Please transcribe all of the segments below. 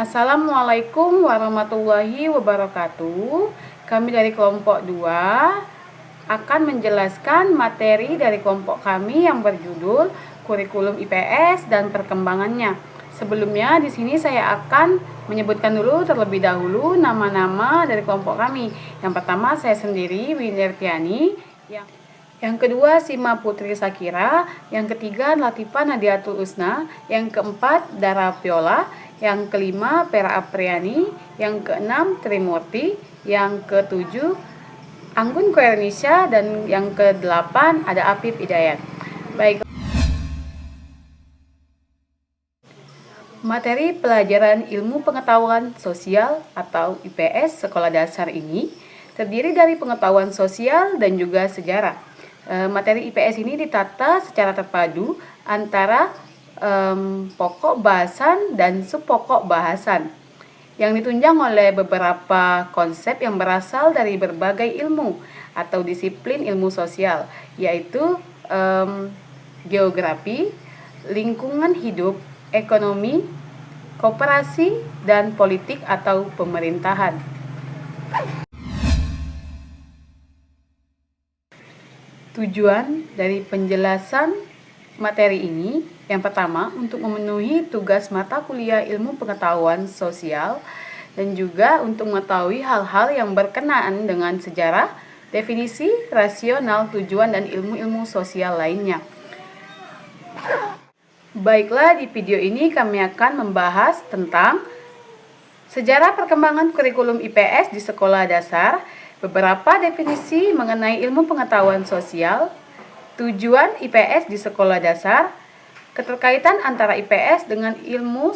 Assalamualaikum warahmatullahi wabarakatuh. Kami dari kelompok 2 akan menjelaskan materi dari kelompok kami yang berjudul Kurikulum IPS dan Perkembangannya. Sebelumnya di sini saya akan menyebutkan dulu terlebih dahulu nama-nama dari kelompok kami. Yang pertama saya sendiri, Windertiani. Yang kedua, Sima Putri Sakira. Yang ketiga, Latifah Nadiatul Usna. Yang keempat, Dara Viola. Yang kelima, Pera Apriani. Yang keenam, Trimurti. Yang ketujuh, Anggun Koernisha. Dan yang kedelapan, ada Apip Hidayat. Baik. Materi pelajaran ilmu pengetahuan sosial atau IPS sekolah dasar ini terdiri dari pengetahuan sosial dan juga sejarah. Materi IPS ini ditata secara terpadu antara pokok bahasan dan subpokok bahasan yang ditunjang oleh beberapa konsep yang berasal dari berbagai ilmu atau disiplin ilmu sosial, yaitu geografi, lingkungan hidup, ekonomi, koperasi, dan politik atau pemerintahan. Tujuan dari penjelasan materi ini, yang pertama, untuk memenuhi tugas mata kuliah ilmu pengetahuan sosial dan juga untuk mengetahui hal-hal yang berkenaan dengan sejarah, definisi, rasional, tujuan, dan ilmu-ilmu sosial lainnya. Baiklah, di video ini kami akan membahas tentang sejarah perkembangan kurikulum IPS di sekolah dasar, beberapa definisi mengenai ilmu pengetahuan sosial, tujuan IPS di sekolah dasar, keterkaitan antara IPS dengan ilmu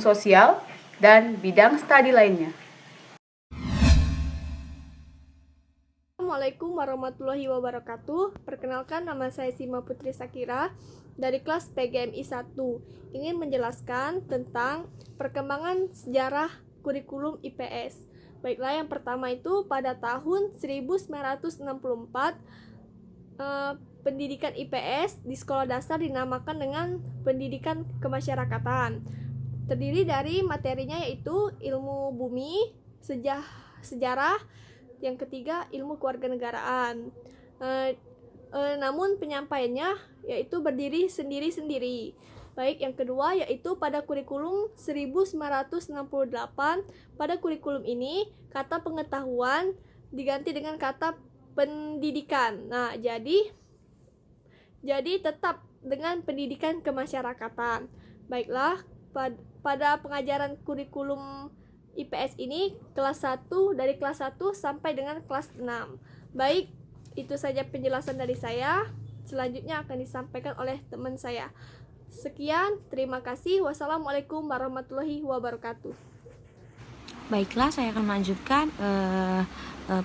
sosial, dan bidang studi lainnya. Assalamualaikum warahmatullahi wabarakatuh. Perkenalkan, nama saya Sima Putri Sakira dari kelas PGMI 1. Ingin menjelaskan tentang perkembangan sejarah kurikulum IPS. Baiklah, yang pertama itu pada tahun 1964 pendidikan IPS di sekolah dasar dinamakan dengan pendidikan kemasyarakatan. Terdiri dari materinya yaitu ilmu bumi, sejarah, yang ketiga ilmu kewarganegaraan. Namun penyampaiannya yaitu berdiri sendiri-sendiri. Baik, yang kedua yaitu pada kurikulum 1968. Pada kurikulum ini kata pengetahuan diganti dengan kata pendidikan. Nah, jadi tetap dengan pendidikan kemasyarakatan. Baiklah, pada pengajaran kurikulum IPS ini kelas 1 dari kelas 1 sampai dengan kelas 6. Baik, itu saja penjelasan dari saya. Selanjutnya akan disampaikan oleh teman saya. Sekian, terima kasih. Wassalamualaikum warahmatullahi wabarakatuh. Baiklah, saya akan melanjutkan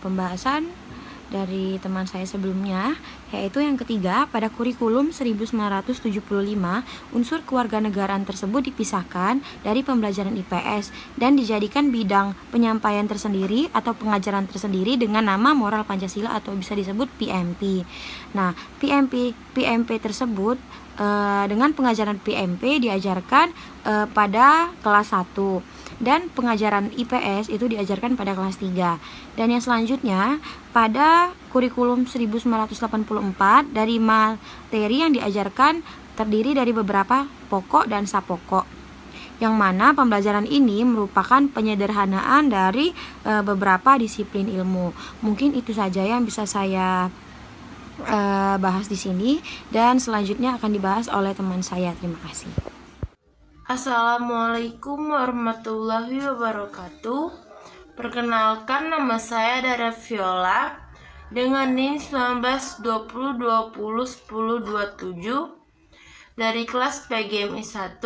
pembahasan dari teman saya sebelumnya, yaitu yang ketiga, pada kurikulum 1975, unsur kewarganegaraan tersebut dipisahkan dari pembelajaran IPS dan dijadikan bidang penyampaian tersendiri atau pengajaran tersendiri dengan nama Moral Pancasila atau bisa disebut PMP. Nah, PMP tersebut dengan pengajaran PMP diajarkan pada kelas 1 dan pengajaran IPS itu diajarkan pada kelas 3. Dan yang selanjutnya pada kurikulum 1984 dari materi yang diajarkan terdiri dari beberapa pokok dan sapokok, yang mana pembelajaran ini merupakan penyederhanaan dari beberapa disiplin ilmu. Mungkin itu saja yang bisa saya bahas di sini, dan selanjutnya akan dibahas oleh teman saya. Terima kasih. Assalamualaikum warahmatullahi wabarakatuh. Perkenalkan, nama saya Dara Viola dengan NIM 1920201027 dari kelas PGMI 1.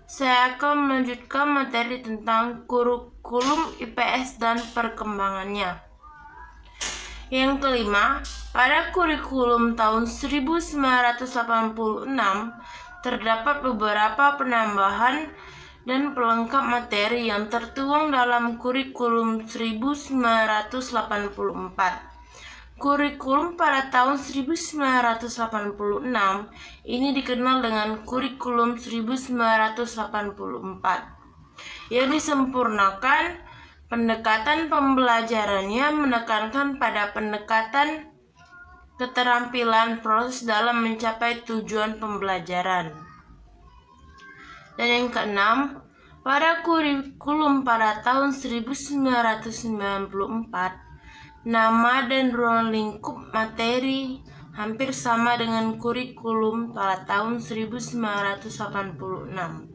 Saya akan melanjutkan materi tentang kurikulum IPS dan perkembangannya. Yang kelima, pada kurikulum tahun 1986 terdapat beberapa penambahan dan pelengkap materi yang tertuang dalam kurikulum 1984. Kurikulum pada tahun 1986 ini dikenal dengan kurikulum 1984. yang disempurnakan. Pendekatan pembelajarannya menekankan pada pendekatan keterampilan proses dalam mencapai tujuan pembelajaran. Dan yang keenam, pada kurikulum pada tahun 1994, nama dan ruang lingkup materi hampir sama dengan kurikulum pada tahun 1986.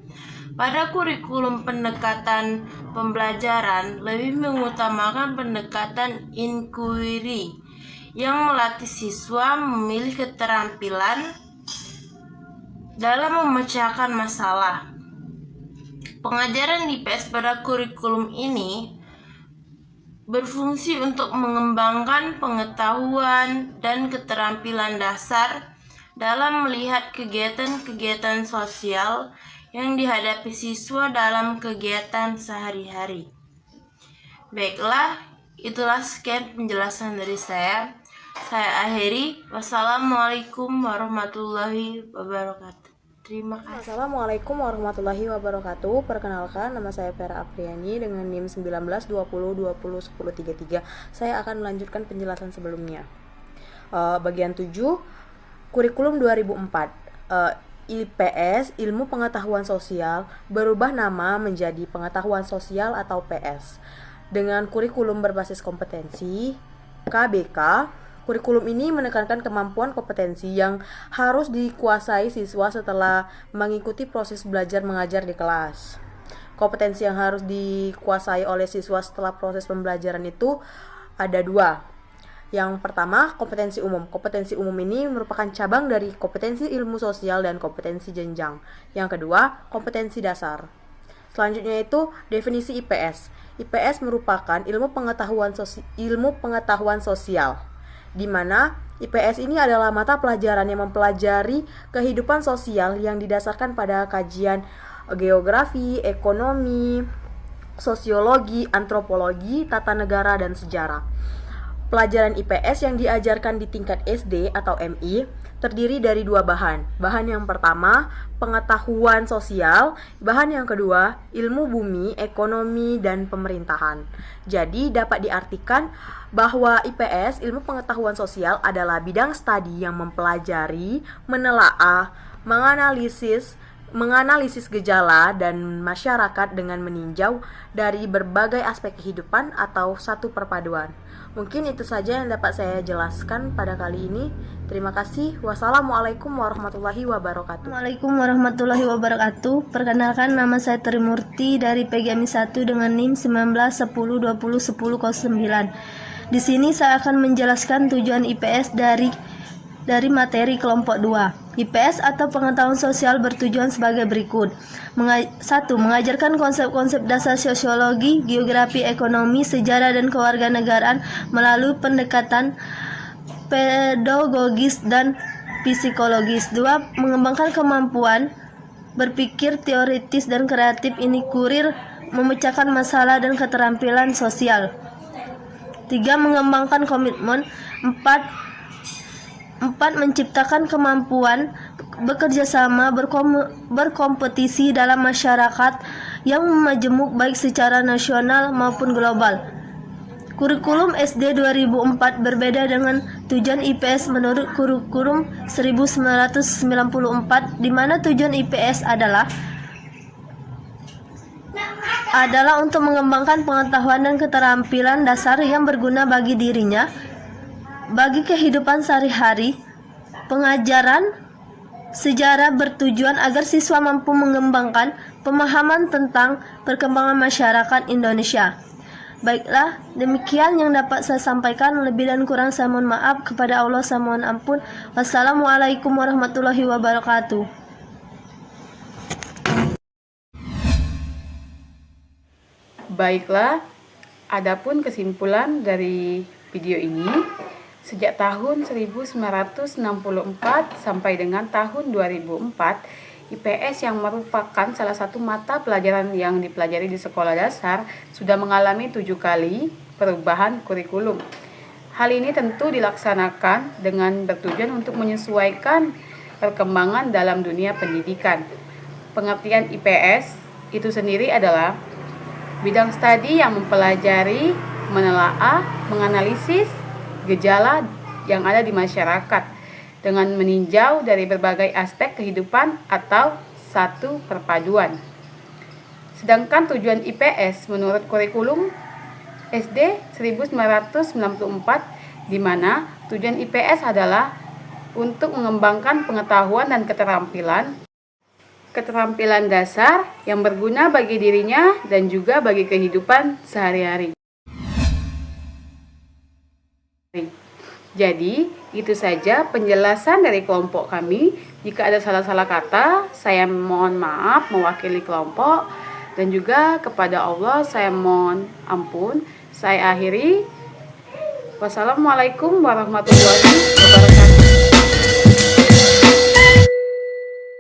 Pada kurikulum pendekatan pembelajaran lebih mengutamakan pendekatan inquiry yang melatih siswa memilih keterampilan dalam memecahkan masalah. Pengajaran IPS pada kurikulum ini berfungsi untuk mengembangkan pengetahuan dan keterampilan dasar dalam melihat kegiatan-kegiatan sosial yang dihadapi siswa dalam kegiatan sehari-hari. Baiklah, itulah sekian penjelasan dari saya. Saya akhiri. Wassalamualaikum warahmatullahi wabarakatuh. Terima kasih. Assalamualaikum warahmatullahi wabarakatuh. Perkenalkan, nama saya Vera Apriani dengan NIM 1920201033. Saya akan melanjutkan penjelasan sebelumnya. Bagian 7, kurikulum 2004. IPS, Ilmu Pengetahuan Sosial, berubah nama menjadi Pengetahuan Sosial atau PS. Dengan kurikulum berbasis kompetensi, KBK, kurikulum ini menekankan kemampuan kompetensi yang harus dikuasai siswa setelah mengikuti proses belajar mengajar di kelas. Kompetensi yang harus dikuasai oleh siswa setelah proses pembelajaran itu ada 2. Yang pertama, kompetensi umum. Kompetensi umum ini merupakan cabang dari kompetensi ilmu sosial dan kompetensi jenjang. Yang kedua, kompetensi dasar. Selanjutnya itu definisi IPS. IPS merupakan ilmu pengetahuan sosial, di mana IPS ini adalah mata pelajaran yang mempelajari kehidupan sosial yang didasarkan pada kajian geografi, ekonomi, sosiologi, antropologi, tata negara, dan sejarah. Pelajaran IPS yang diajarkan di tingkat SD atau MI terdiri dari 2 bahan. Bahan yang pertama, pengetahuan sosial. Bahan yang kedua, ilmu bumi, ekonomi, dan pemerintahan. Jadi dapat diartikan bahwa IPS, ilmu pengetahuan sosial, adalah bidang studi yang mempelajari, menelaah, menganalisis gejala dan masyarakat dengan meninjau dari berbagai aspek kehidupan atau satu perpaduan. Mungkin itu saja yang dapat saya jelaskan pada kali ini. Terima kasih. Wassalamualaikum warahmatullahi wabarakatuh. Assalamualaikum warahmatullahi wabarakatuh. Perkenalkan, nama saya Trimurti dari PGMI 1 dengan NIM 1910201009. Di sini saya akan menjelaskan tujuan IPS dari materi kelompok 2. IPS atau pengetahuan sosial bertujuan sebagai berikut. 1. Mengajarkan konsep-konsep dasar sosiologi, geografi, ekonomi, sejarah, dan kewarganegaraan melalui pendekatan pedagogis dan psikologis. 2. Mengembangkan kemampuan berpikir teoritis dan kreatif ini kurir memecahkan masalah dan keterampilan sosial. 3. Mengembangkan komitmen. 4. Menciptakan kemampuan bekerja sama, berkompetisi dalam masyarakat yang majemuk baik secara nasional maupun global. Kurikulum SD 2004 berbeda dengan tujuan IPS menurut kurikulum 1994, di mana tujuan IPS adalah untuk mengembangkan pengetahuan dan keterampilan dasar yang berguna bagi dirinya, bagi kehidupan sehari-hari. Pengajaran sejarah bertujuan agar siswa mampu mengembangkan pemahaman tentang perkembangan masyarakat Indonesia. Baiklah, demikian yang dapat saya sampaikan. Lebih dan kurang saya mohon maaf. Kepada Allah saya mohon ampun. Wassalamualaikum warahmatullahi wabarakatuh. Baiklah, adapun kesimpulan dari video ini, sejak tahun 1964 sampai dengan tahun 2004, IPS yang merupakan salah satu mata pelajaran yang dipelajari di sekolah dasar sudah mengalami 7 kali perubahan kurikulum. Hal ini tentu dilaksanakan dengan bertujuan untuk menyesuaikan perkembangan dalam dunia pendidikan. Pengertian IPS itu sendiri adalah bidang studi yang mempelajari, menelaah, menganalisis gejala yang ada di masyarakat dengan meninjau dari berbagai aspek kehidupan atau satu perpaduan. Sedangkan tujuan IPS menurut kurikulum SD 1994 di mana tujuan IPS adalah untuk mengembangkan pengetahuan dan keterampilan dasar yang berguna bagi dirinya dan juga bagi kehidupan sehari-hari. Jadi, itu saja penjelasan dari kelompok kami. Jika ada salah-salah kata, saya mohon maaf mewakili kelompok, dan juga kepada Allah saya mohon ampun. Saya akhiri. Wassalamualaikum warahmatullahi wabarakatuh.